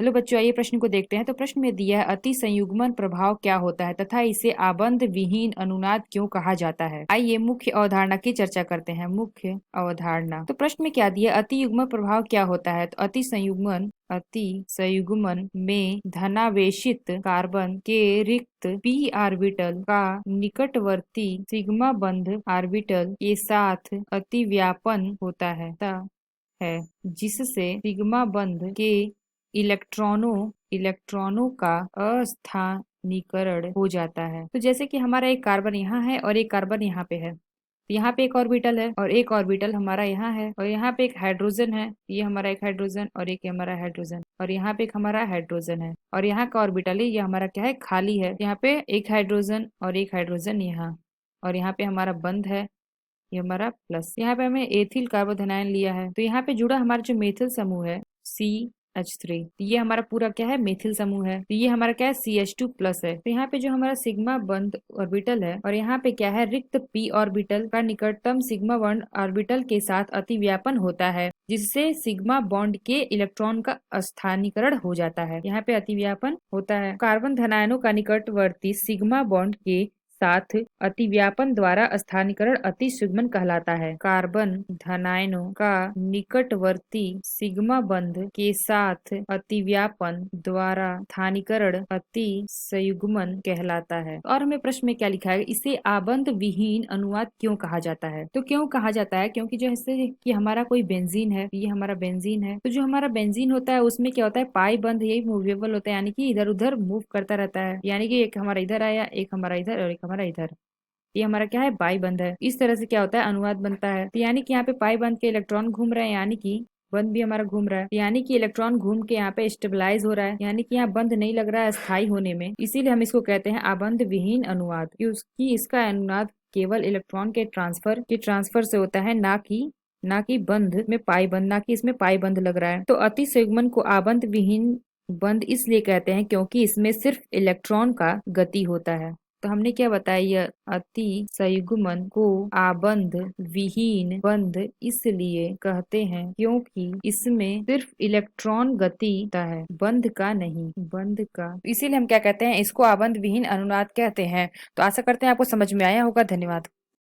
चलो बच्चों, आइए प्रश्न को देखते हैं। तो प्रश्न में दिया है अति संयुग्मन प्रभाव क्या होता है तथा इसे आबंध विहीन अनुनाद क्यों कहा जाता है। आइए मुख्य अवधारणा की चर्चा करते हैं। मुख्य अवधारणा। तो प्रश्न में क्या दिया, अति युग्मन प्रभाव क्या होता है। तो अति संयुग्मन में धनावेशित कार्बन के रिक्त पी ऑर्बिटल का निकटवर्ती सिग्मा बंध ऑर्बिटल के साथ अतिव्यापन होता है जिससे सिग्मा बंध के इलेक्ट्रॉनों का अस्थानीकरण हो जाता है। तो जैसे कि हमारा एक कार्बन यहाँ है और एक कार्बन यहाँ पे है, तो यहाँ पे एक ऑर्बिटल है और एक ऑर्बिटल हमारा यहाँ है, और यहाँ पे एक हाइड्रोजन है, ये हमारा एक हाइड्रोजन और एक हमारा हाइड्रोजन, और यहाँ पे एक हमारा हाइड्रोजन है, और यहाँ का ऑर्बिटल है, ये हमारा क्या है, खाली है। यहाँ पे एक हाइड्रोजन और एक हाइड्रोजन यहाँ, और यहाँ पे हमारा बंध है, ये हमारा प्लस। यहाँ पे हमें एथिल कार्बोधनायन लिया है, तो यहाँ पे जुड़ा हमारा जो मेथिल समूह है CH3, तो ये हमारा पूरा क्या है, मेथिल समूह है। तो ये हमारा क्या है, CH2 प्लस है। तो यहाँ पे जो हमारा सिग्मा बंध ऑर्बिटल है, और यहाँ पे क्या है, रिक्त p ऑर्बिटल का निकटतम सिग्मा बंध ऑर्बिटल के साथ अतिव्यापन होता है जिससे सिग्मा बॉन्ड के इलेक्ट्रॉन का स्थानीकरण हो जाता है। यहाँ पे अतिव्यापन होता है। कार्बन धनायनों का निकटवर्ती सिग्मा बॉन्ड के साथ अतिव्यापन द्वारा स्थानीकरण अति संयुग्मन कहलाता है। कार्बन धनायनों का निकटवर्ती सिग्मा बंध के साथ अतिव्यापन द्वारा स्थानीकरण अति संयुग्मन कहलाता है। और हमें प्रश्न में क्या लिखा है, इसे आबंध विहीन अनुनाद क्यों कहा जाता है। तो क्यों कहा जाता है, क्योंकि जैसे कि हमारा कोई बेंजीन है, ये हमारा बेंजीन है, तो जो हमारा बेंजीन होता है उसमें क्या होता है, पाई बंध यही मूवेबल होता है, यानी कि इधर उधर मूव करता रहता है। यानी कि एक हमारा इधर आया, एक हमारा इधर और एक हमारा इधर, ये हमारा क्या है, पाई बंध है। इस तरह से क्या होता है, अनुनाद बनता है। तो यानी कि यहाँ पे पाई बंध के इलेक्ट्रॉन घूम रहे हैं, यानी कि बंध भी हमारा घूम रहा है, यानी कि इलेक्ट्रॉन घूम के यहाँ पे स्टेबलाइज हो रहा है, यानी कि यहाँ बंध नहीं लग रहा है स्थायी होने में। इसीलिए हम इसको कहते हैं आबंध विहीन अनुनाद, क्योंकि इसका अनुनाद केवल इलेक्ट्रॉन के ट्रांसफर से होता है, ना कि बंध में पाई बंध, ना कि इसमें पाई बंध लग रहा है। तो अति संयुग्मन को आबंध विहीन बंध इसलिए कहते हैं क्योंकि इसमें सिर्फ इलेक्ट्रॉन का गति होता है। तो हमने क्या बताया, यह अति संयुग्मन को आबंध विहीन बंध इसलिए कहते हैं क्योंकि इसमें सिर्फ इलेक्ट्रॉन गति होता है, बंध का नहीं, बंध का। इसीलिए हम क्या कहते हैं, इसको आबंध विहीन अनुनाद कहते हैं। तो आशा करते हैं आपको समझ में आया होगा। धन्यवाद।